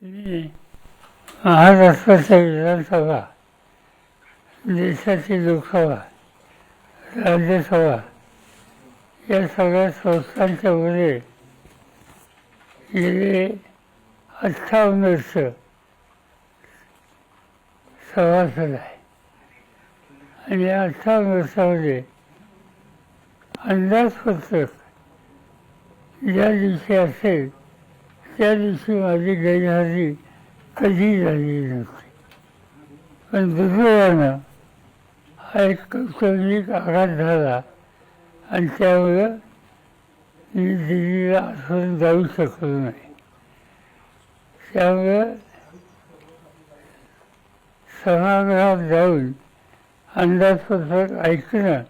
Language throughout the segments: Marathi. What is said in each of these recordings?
मी महाराष्ट्राच्या विधानसभा, देशाची लोकसभा, राज्यसभा या सगळ्या संस्थांच्या मध्ये गेले 58 वर्ष सभासद आहे. आणि या 58 वर्षामध्ये अंदाजपत्रक ज्या दिवशी असेल त्या दिवशी माझी गैरहजेरी कधी झालेली नव्हती. पण दुर्दैवानं हा एक कौटुंबिक आघात झाला आणि त्यामुळं मी दिल्लीला आठवून जाऊ शकलो नाही. त्यामुळं सभागृहात जाऊन अंदाजपत्रक ऐकणं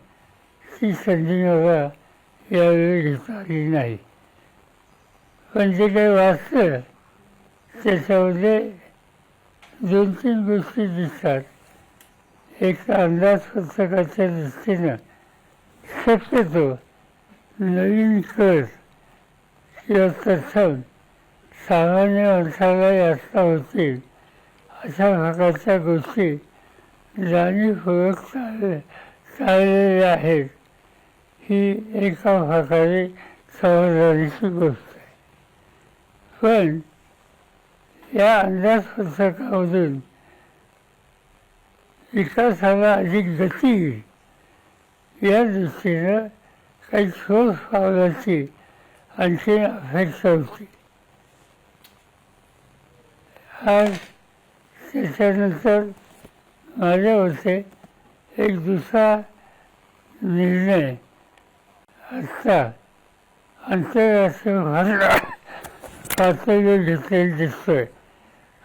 ती संधी मला यावेळी घेता आली नाही. पण जे काही वाचलं त्याच्यामध्ये 2-3 गोष्टी दिसतात. एक अंदाजपत्रकाच्या दृष्टीनं शक्यतो नवीन कर किंवा तत्सम सामान्य माणसाला यातना होतील अशा प्रकारच्या गोष्टी जाणीवपूर्वक चाललेल्या आहेत. ही एका प्रकारे समाधानाची गोष्ट आहे. पण या अंदाजपत्रकामधून विकासाला अधिक गती येईल या दृष्टीनं काही ठोस पावलाची आणखी अपेक्षा होती. आज त्याच्यानंतर माझ्या मते एक दुसरा निर्णय आत्ता आंतरराष्ट्रीय पातळीवर घेतलेला दिसतोय.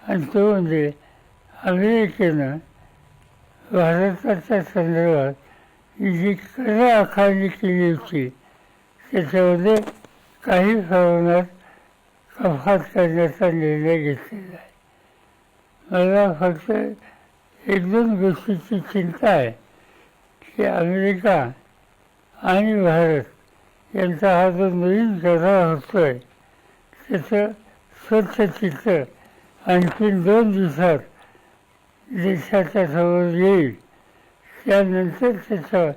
आणि तो म्हणजे अमेरिकेनं भारताच्या संदर्भात जी कर आकारणी केली होती त्याच्यामध्ये काही प्रमाणात कपात करण्याचा निर्णय घेतलेला आहे. मला फक्त 1-2 गोष्टीची चिंता आहे की अमेरिका आणि भारत यांचा हा जो नवीन करार होतोय त्याचं स्वच्छ चित्र आणखी 2 दिवसात देशाच्या समोर येईल. त्यानंतर त्याचं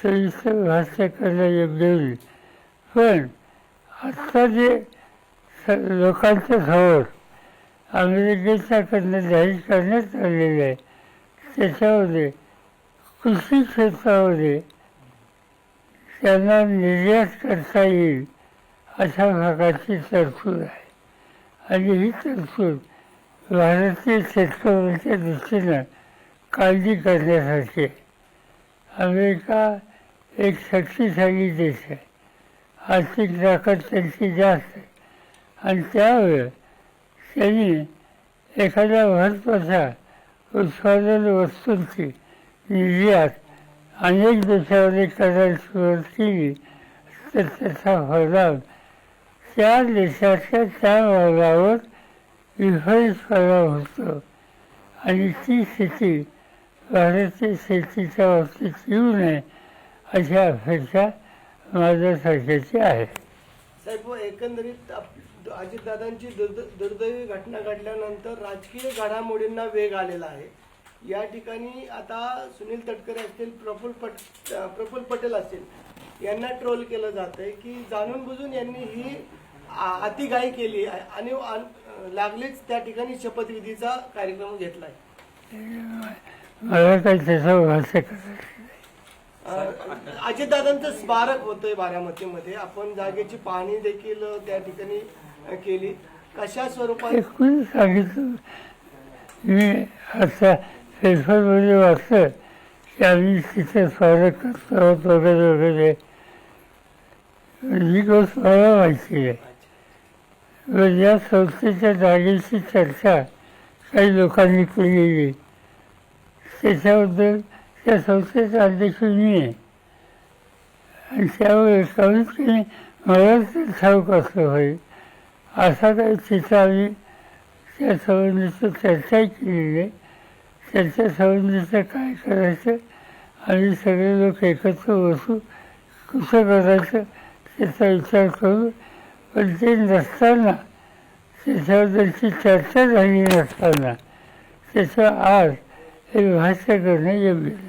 सविस्तर भाष्य करणं योग्य होईल. पण आत्ता जे लोकांच्या समोर अमेरिकेच्याकडनं जाहीर करण्यात आलेलं आहे त्याच्यामध्ये कृषी क्षेत्रामध्ये त्यांना निर्यात करता येईल अशा प्रकारची तरतूद आहे. आणि ही तरतूद भारतीय शेतकऱ्यांच्या दृष्टीनं काळजी करण्यासारखी आहे. अमेरिका एक शक्तिशाली देश आहे. आर्थिक ताकद त्यांची जास्त आहे. आणि त्यामुळे त्यांनी एखाद्या महत्त्वाच्या उत्पादन वस्तूंची निर्यात अनेक देशामध्ये करायला सुरुवात केली तर त्याचा परिणाम त्या देशाच्या त्या मालावर विपरीत परिणाम होतो. आणि ती स्थिती भारतीय शेतीच्या बाबतीत येऊ नये अशी अपेक्षा माझ्यासारख्याची आहे. साहेब, एकंदरीत अजितदादांची दुर्दैवी घटना घडल्यानंतर राजकीय घडामोडींना वेग आलेला आहे. या ठिकाणी आता सुनील तटकरे असतील, प्रफुल्ल पटेल असतील यांना ट्रोल केलं जात आहे की जाणून बुजून यांनी ही अतिघाई केली आणि लागलीच त्या ठिकाणी शपथविधीचा कार्यक्रम घेतलाय. मला काही त्याचं भाष्य करायचं. अजितदादांचं स्मारक होतंय बारामतीमध्ये, आपण जागेची पाहणी देखील त्या ठिकाणी केली. कशा स्वरूपात कोणी सांगितलं? मी आता पेपरमध्ये वाचलं की आम्ही तिथे स्मारक करतो आहोत वगैरे वगैरे. ही गोष्ट मला माहिती आहे. या संस्थेच्या जागेची चर्चा काही लोकांनी केलेली त्याच्याबद्दल त्या संस्थेचा अध्यक्ष मी आहे. आणि त्यामुळे कमीत कमी मला तर ठाऊक असलं पाहिजे असा काही तिथं आम्ही त्या संबंधीचं चर्चा केलेली आहे. त्याच्या संबंधीचं काय करायचं आम्ही सगळे लोक एकत्र बसू कसं करायचं त्याचा विचार करू. पण ते नसताना त्याच्यावर त्याची चर्चा झाली नसताना त्याचं आज हे भाष्य करणं योग्य नाही.